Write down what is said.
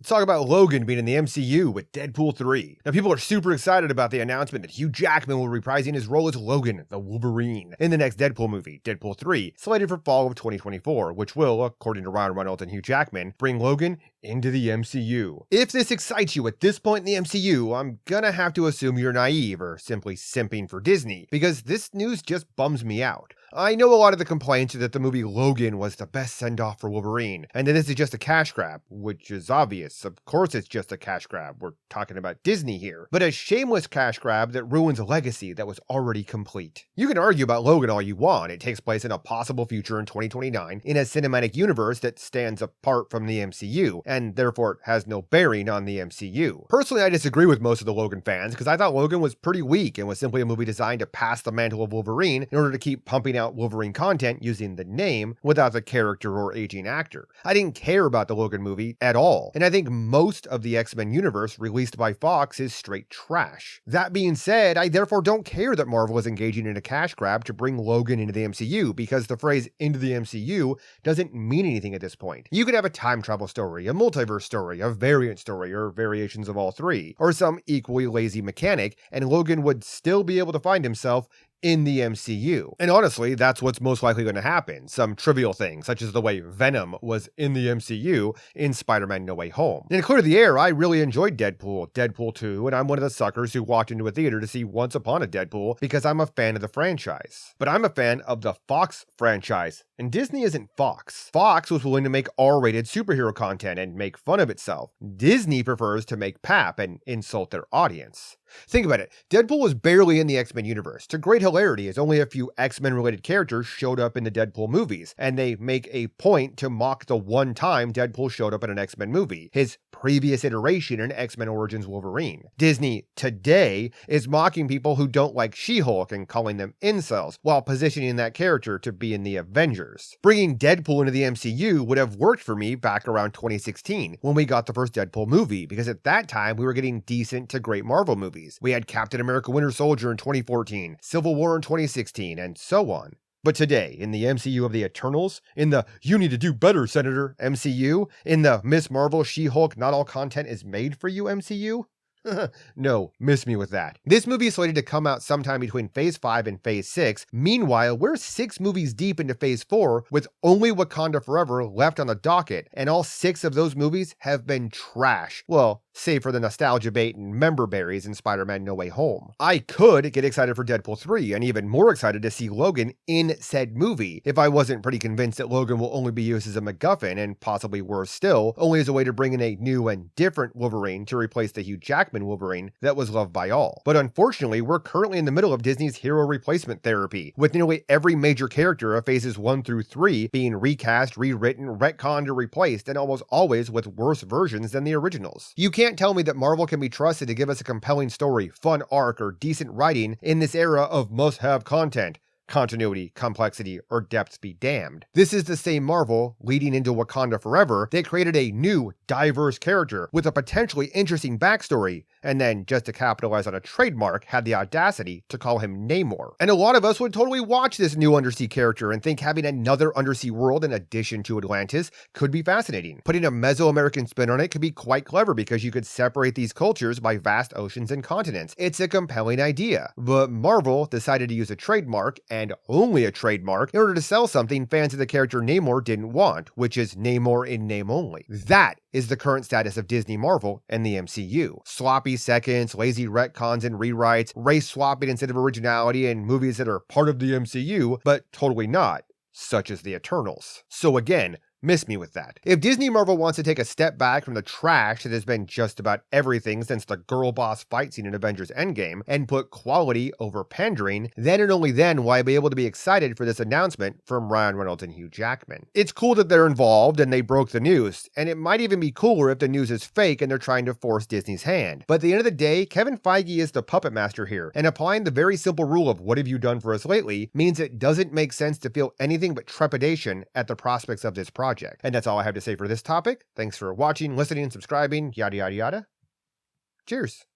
Let's talk about Logan being in the MCU with Deadpool 3. Now, people are super excited about the announcement that Hugh Jackman will be reprising his role as Logan, the Wolverine, in the next Deadpool movie, Deadpool 3, slated for fall of 2024, which will, according to Ryan Reynolds and Hugh Jackman, bring Logan into the MCU. If this excites you at this point in the MCU, I'm gonna have to assume you're naive or simply simping for Disney, because this news just bums me out. I know a lot of the complaints are that the movie Logan was the best send-off for Wolverine, and that this is just a cash grab, which is obvious. Of course it's just a cash grab. We're talking about Disney here. But a shameless cash grab that ruins a legacy that was already complete. You can argue about Logan all you want. It takes place in a possible future in 2029 in a cinematic universe that stands apart from the MCU, and therefore has no bearing on the MCU. Personally, I disagree with most of the Logan fans, because I thought Logan was pretty weak and was simply a movie designed to pass the mantle of Wolverine in order to keep pumping out Wolverine content using the name without the character or aging actor. I didn't care about the Logan movie at all, and I think most of the X-Men universe released by Fox is straight trash. That being said, I therefore don't care that Marvel is engaging in a cash grab to bring Logan into the MCU, because the phrase into the MCU doesn't mean anything at this point. You could have a time travel story, a multiverse story, a variant story, or variations of all three, or some equally lazy mechanic, and Logan would still be able to find himself in the MCU. And honestly, that's what's most likely going to happen. Some trivial things, such as the way Venom was in the MCU in Spider-Man No Way Home. And to clear the air, I really enjoyed Deadpool 2, and I'm one of the suckers who walked into a theater to see Once Upon a Deadpool because I'm a fan of the franchise. But I'm a fan of the Fox franchise, and Disney isn't Fox. Fox was willing to make R-rated superhero content and make fun of itself. Disney prefers to make pap and insult their audience. Think about it. Deadpool was barely in the X-Men universe, to great hilarity as only a few X-Men related characters showed up in the Deadpool movies, and they make a point to mock the one time Deadpool showed up in an X-Men movie, his previous iteration in X-Men Origins Wolverine. Disney today is mocking people who don't like She-Hulk and calling them incels, while positioning that character to be in the Avengers. Bringing Deadpool into the MCU would have worked for me back around 2016, when we got the first Deadpool movie, because at that time we were getting decent to great Marvel movies. We had Captain America Winter Soldier in 2014, Civil War in 2016, and so on. But today, in the MCU of the Eternals, in the You Need to Do Better, Senator MCU, in the Miss Marvel, She-Hulk, Not All Content is Made for You MCU, no, miss me with that. This movie is slated to come out sometime between Phase 5 and Phase 6. Meanwhile, we're 6 movies deep into Phase 4 with only Wakanda Forever left on the docket, and all 6 of those movies have been trash. Well, save for the nostalgia bait and member berries in Spider-Man No Way Home. I could get excited for Deadpool 3 and even more excited to see Logan in said movie if I wasn't pretty convinced that Logan will only be used as a MacGuffin, and possibly worse still, only as a way to bring in a new and different Wolverine to replace the Hugh Jackman Wolverine that was loved by all. But unfortunately, we're currently in the middle of Disney's hero replacement therapy, with nearly every major character of phases 1 through 3 being recast, rewritten, retconned, or replaced, and almost always with worse versions than the originals. You can't tell me that Marvel can be trusted to give us a compelling story, fun arc, or decent writing in this era of must-have content. Continuity, complexity, or depth be damned. This is the same Marvel leading into Wakanda Forever that created a new, diverse character with a potentially interesting backstory, and then, just to capitalize on a trademark, had the audacity to call him Namor. And a lot of us would totally watch this new undersea character and think having another undersea world in addition to Atlantis could be fascinating. Putting a Mesoamerican spin on it could be quite clever because you could separate these cultures by vast oceans and continents. It's a compelling idea. But Marvel decided to use a trademark, and only a trademark, in order to sell something fans of the character Namor didn't want, which is Namor in name only. That is the current status of Disney Marvel and the MCU. Sloppy seconds, lazy retcons and rewrites, race swapping instead of originality, and movies that are part of the MCU, but totally not, such as the Eternals. So again, miss me with that. If Disney Marvel wants to take a step back from the trash that has been just about everything since the girl boss fight scene in Avengers Endgame and put quality over pandering, then and only then will I be able to be excited for this announcement from Ryan Reynolds and Hugh Jackman. It's cool that they're involved and they broke the news, and it might even be cooler if the news is fake and they're trying to force Disney's hand. But at the end of the day, Kevin Feige is the puppet master here, and applying the very simple rule of what have you done for us lately means it doesn't make sense to feel anything but trepidation at the prospects of this project. And that's all I have to say for this topic. Thanks for watching, listening, subscribing, yada yada yada. Cheers.